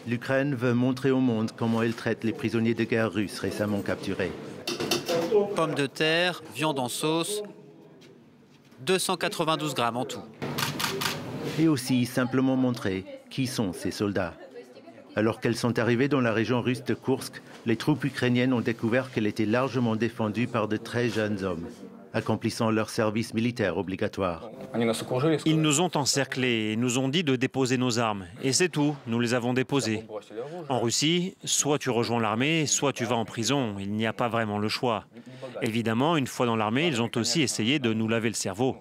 L'Ukraine veut montrer au monde comment elle traite les prisonniers de guerre russes récemment capturés. Pommes de terre, viande en sauce, 292 grammes en tout. Et aussi simplement montrer qui sont ces soldats. Alors qu'elles sont arrivées dans la région russe de Koursk, les troupes ukrainiennes ont découvert qu'elles étaient largement défendues par de très jeunes hommes, accomplissant leur service militaire obligatoire. Ils nous ont encerclés et nous ont dit de déposer nos armes. Et c'est tout, nous les avons déposées. En Russie, soit tu rejoins l'armée, soit tu vas en prison. Il n'y a pas vraiment le choix. Évidemment, une fois dans l'armée, ils ont aussi essayé de nous laver le cerveau.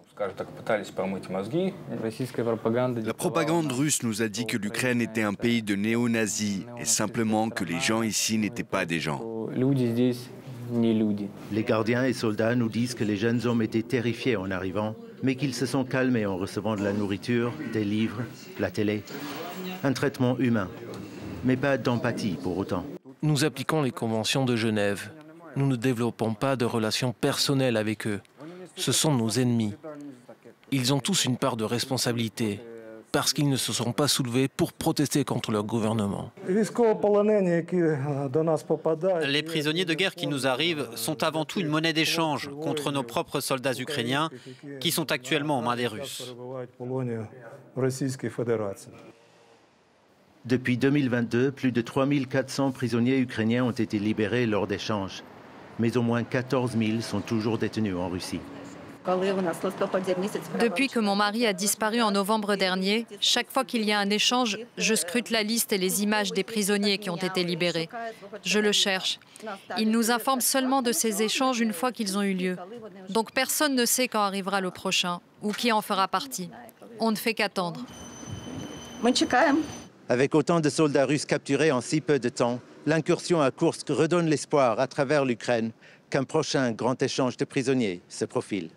La propagande russe nous a dit que l'Ukraine était un pays de néo-nazis et simplement que les gens ici n'étaient pas des gens. Les gardiens et soldats nous disent que les jeunes hommes étaient terrifiés en arrivant, mais qu'ils se sont calmés en recevant de la nourriture, des livres, la télé, un traitement humain, mais pas d'empathie pour autant. Nous appliquons les conventions de Genève. Nous ne développons pas de relations personnelles avec eux. Ce sont nos ennemis. Ils ont tous une part de responsabilité, parce qu'ils ne se sont pas soulevés pour protester contre leur gouvernement. Les prisonniers de guerre qui nous arrivent sont avant tout une monnaie d'échange contre nos propres soldats ukrainiens qui sont actuellement aux mains des Russes. Depuis 2022, plus de 3400 prisonniers ukrainiens ont été libérés lors d'échanges, mais au moins 14 000 sont toujours détenus en Russie. Depuis que mon mari a disparu en novembre dernier, chaque fois qu'il y a un échange, je scrute la liste et les images des prisonniers qui ont été libérés. Je le cherche. Ils nous informent seulement de ces échanges une fois qu'ils ont eu lieu. Donc personne ne sait quand arrivera le prochain ou qui en fera partie. On ne fait qu'attendre. Avec autant de soldats russes capturés en si peu de temps, l'incursion à Koursk redonne l'espoir à travers l'Ukraine qu'un prochain grand échange de prisonniers se profile.